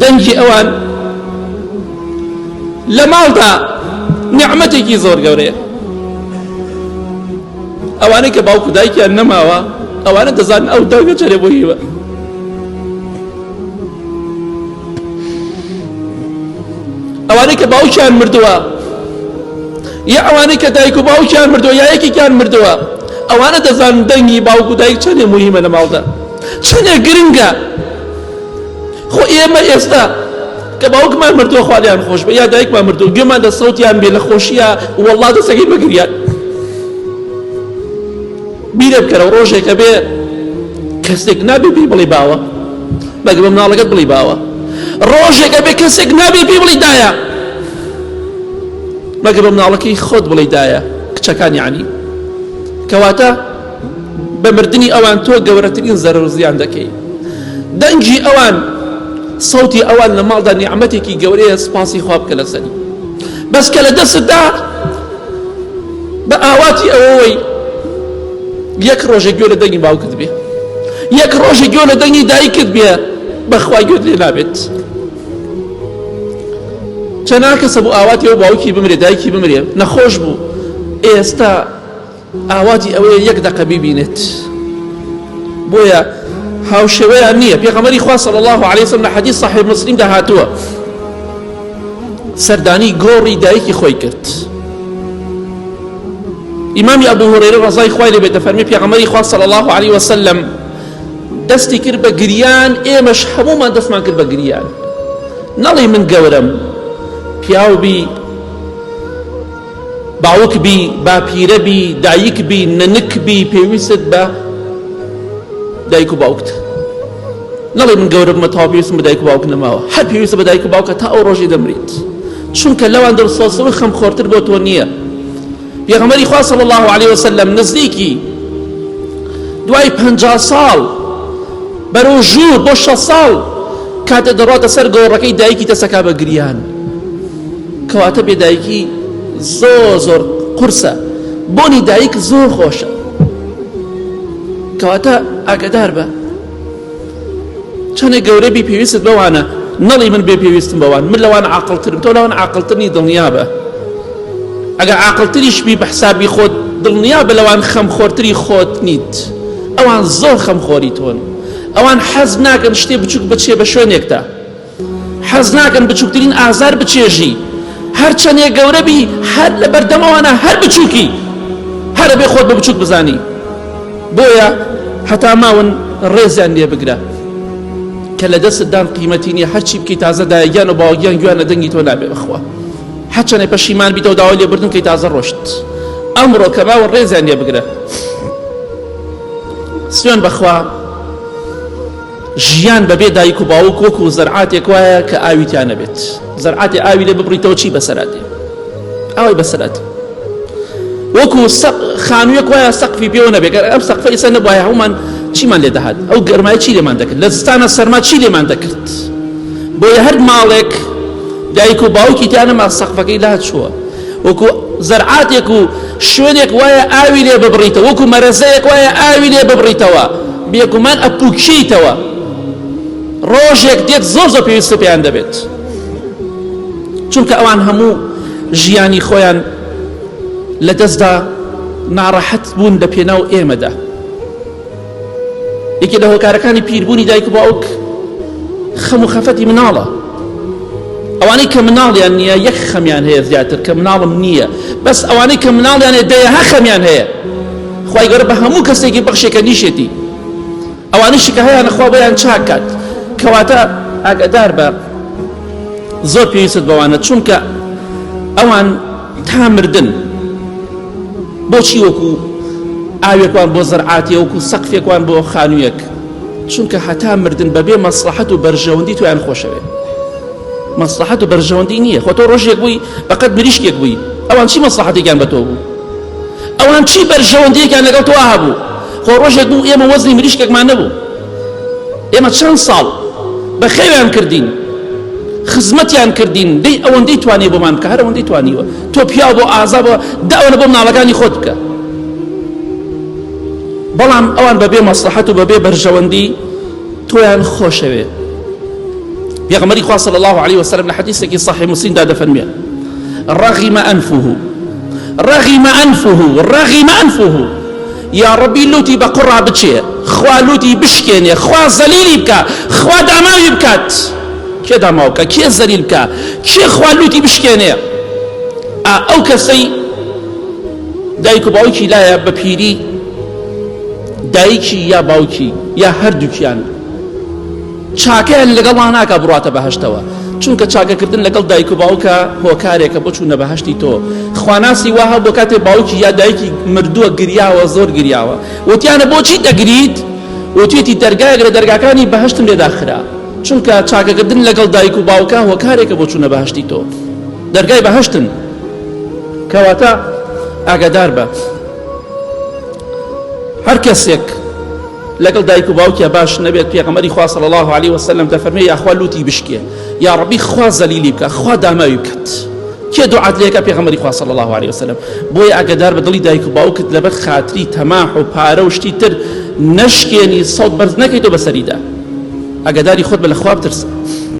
دەنگی ئەوان لە ماڵدا نیعمەتێکی زۆر گەورەیە. ئەوانەی کە باوکو دایکیان نەماوە ئەوانە دەزانن ئەو دەنگە چەرێ بۆ هیوە. ئەوانەی کە باوکیان مردووە یا ئەوانەی کە دایک و باوکیان مردووە یا یەکێکیان مردووە ئەوانە دەزانن دەنگی باوک و دایک چەندێ موهیمە لە ماڵدا، چەندێ گرنگە. خۆ ئێمە ئێستا کە باوکمان مردووە خوالیان خۆش بە یا دایکمان مردووە گوێمان دە سەوتیان بێ لە خۆشیە وەڵڵا دەسەگەی بەگریان. بیرە بکەرەوە ڕۆژێکە بێ کەسێک نابێ پێی بڵێ باوە، بەگە بە مناڵەکەت بڵێ باوە. ڕۆژێکە بێ کەسێک نابێ پێی بڵێ دایە، بەگە بە مناڵەکەی خۆت بڵێ دایە. کچەکان یعنی کەواتە بە مردنی ئەوان تۆ گەورەترین زەرەر و زیان دەکەی. دەنگی ئەوان سەوتی ئەوان لە ماڵدا نیعمەتێکی گەورەیە، سپاسی خوا بکە لەسەری. بەس کە لە دەستتدا بە ئاواتی ئەوەوەی یەک ڕۆژێک گوێ لە دەنگی باوکت بێ، یەک ڕۆژێک گوێ لە دەنگی دایکت بێ، بەخوای گوێت لێ نابێت. چەند کەسە بوو ئاواتی ئەو باوکی بمرێ دایکی بمرێ نەخۆش بوو، ئێستا ئاواتی ئەوەیە یەک دەقە بیبینێت. بۆیە هاوشێوەیان نییە. پێغەمبەری خوا صلی الله علیه وسلم لە حەدیث صحیح مسلمدا هاتووە سەردانی گۆڕی دایکی خۆی کرد. ئیمامی ئەبو هورەیرە ڕەزای خوای لێ بێت دەفەرمێ پێغەمبەری خوا صلی الله علیه وسلم دەستی کرد بە گریان، ئێمەش هەموومان دەستمان کرد بە گریان. نەڵێ من گەورەم، پیاو بی، باوک بی، باپیرە بی، دایک بی، نەنک بی، پێویست بە دایک و باوکت. نەڵێ من گەورە بمە تاوا پێویستم بە دایک و باوک نەماوە، هەر پێویستە بە دایک و باوکە تا ئەو ڕۆژی دەمریت، چونکە لەوان دڵسۆزەوەی خەمخۆرتر بۆ تۆ نییە. پێغەمبەری خوا صلی الله علیه وسلم نزدیکی دوای 50 ساڵ بەرەو ژوور بۆ 6 ساڵ کاتێ دەڕاتە سەر گۆڕەکەی دایکی دەسەکا بە گریان. کەواتە بێدایکی زۆر زۆر قورسە، بۆنی دایک زۆر خۆشە. کەواتە ئاگادار بە چەندێک گەورە بی پێویستت بەوانە. نەڵی من بێ پێویستم بەوان، من لەوان عاقڵترم، تۆ لەوان عاقڵترنی دڵنیا بە. ئەگەر عاقڵتریش بی بە حسابی خۆت دڵنیا بە لەوان خەمخۆرتری خۆت نیت. ئەوان زۆر خەمخۆری تۆن، ئەوان حەز ناکەن شتێ بچووک بچێ بە شوێنێکدا، حەز ناکەن بچووکترین ئازار بچێژی، هەر چەندێک گەورە بی هەر لە بەردەمەوانە هەر بچووکی هەرە بێ خۆت بە بچووک بزانی. بۆیە هەتا ماون ڕێزیان لێ بگرە کە لە دەستتدان قیمەتی نییە، هەرچی بکەی تازە دایەگیان و باوەگیان گویانە دەنگی تۆ نابێ بەخوا، هەرچەندێ پەشیمان بیتەوە داوای لێبردن کەی تازە ڕۆشت. ئەمڕۆ کە ماون ڕێزیان لێ بگرە. سوێن بەخوا ژیان بەبێ دایک و باوک وەکو زەرعاتێک وایە کە ئاویتیان نەبێت. زەرعاتی ئاوی لێ ببڕیتەوە چی بەسەراتێ؟ ئاوی بەسەرات. وەکو خانوویەک وایە سەقفی پێوە نەبێت، ئەم سەقفە ئێستا نەبوایە هەمومان چیمان لێ دەهات؟ ئەو گەرمای چی لێمان دەکرد؟ لە زستانە سەرما چی لێمان دەکرد؟ بۆیە هەر ماڵێک دایک و باوکی تیانەما سەقفەکەی لات چووە، وەکو زەرعاتێک و شوێنێک وایە ئاوی لێ ببڕیتەوە، وەکو مەرەزەیەک وایە ئاوی لێ ببڕیتەوە، بێگومان ئەپوکشیتەوە. ڕۆژێک دێت زۆر زۆر پێویستە پێیان دەبێت، چونکە ئەوان هەموو ژیانی خۆیان لە دەستدا ناڕەحەت بوون لە پێناو ئێمەدا. یەکێ لە هۆکارەکانی پیربوونی دایک و باوک خەم و خەفەتی مناڵە. ئەوانەی کە مناڵیان نییە یەک خەمیان هەیە زیاتر، کە مناڵم نییە، بەس ئەوانەی کە مناڵیان هەیە دەیەها خەمیان هەیە. خوای گەورە بە هەموو کەسێکی بەخشێکە نیشێتی، ئەوانەیشی کە هەیە نەخوا بۆیان چاک کات. کەواتە ئاگادار بە زۆر پێویستت بەوانە، چونکە ئەوان تا مردن بۆچی وەکو ئاوێکوان بۆ زەرعاتی، وەکو سەقفێکوان بۆ خانوویەک، چونکە هەتا مردن بەبێ مەسلحەت و بەرژەوەندی تۆیان خۆشەوێ. مەسلحەت و بەرژەوەندی نییە. خۆ تۆ ڕۆژێک بووی بەقەت مریشکێک بووی، ئەوان چی مەسلحەتێکیان بە تۆ بوو؟ ئەوان چی بەرژەوەندیەکیان لەگەڵ تۆ هەبوو؟ خۆ ڕۆژێک بوو ئێمە وەزنی مریشکێکمان نەبوو، ئێمە چەند ساڵ بەخێویان کردین، خزمەتیان کردین، دەی ئەوەندەی توانێ بۆمان بکە، هەر ئەوەندەی توانیوە. تۆ پیاو بۆ ئازا بۆ داوەنە بۆ مناڵەکانی خۆت بکە. بەڵام ئەوان بەبێ مەسلحەت و بەبێ بەرژەوەندی تۆیان خۆشەوێ. پێغەمبەری خوا صلی الله عليه وسلم لە حەدیثێکی صحیح مسلمدا دەفەرمێ رغم أنفه يا ربي لوتي بقرع بچێ خوا لوتی بشکێنێ خوا زەلیلی بکە خوا داماوی بکات کێ داماو بکە کێ زەلیل بکە کێ خوا لوتی بشکێنێ ئەو کەسەی دایک و باوکی لایە بە پیری دایکی یا باوکی یا هەردووکیان چاکەیان لەگەڵا ناکە بڕاتە بەهەشتەوە چونکە چاکەکردن لەگەڵ دایک و باوکە هۆکارێکە بۆ چوونە بەهەشتی تۆ خواناسی وها بۆ کاتێ باوکی یا دایکی مردووە گریاوە زۆر گریاوە وتیانە بۆچی دەگریت وتێتی دەرگایەک لە دەرگاکانی بەهەشتم لێداخرا چونکە چاکەکردن لەگەڵ دایک و باوکە هۆکارێکە بۆ چوونە بەهەشتی تۆ دەرگای بەهەشتن کەواتە ئاگادار بە هەر کەسێک لەگەڵ دایک و باوکیە باش نەبێت پێغەمبەری خوا صلی الله عليه وسلم دەفەرمێ یا خوا لوتی بشکێ یا ربی خوا زەلیلی بکە خوا داماوی بکات کێ دوعات لێکە پێغەمبەری خوا صلی الله عليه وسلم بۆیە ئاگادار بە دڵی دایک و باوکت لەبەر خاتری تەماح و پارە و شتی تر نەشکێنی سەوت بەرز نەکەیتەوە بەسەریدا ئاگاداری خۆت بە لە خوا بترسە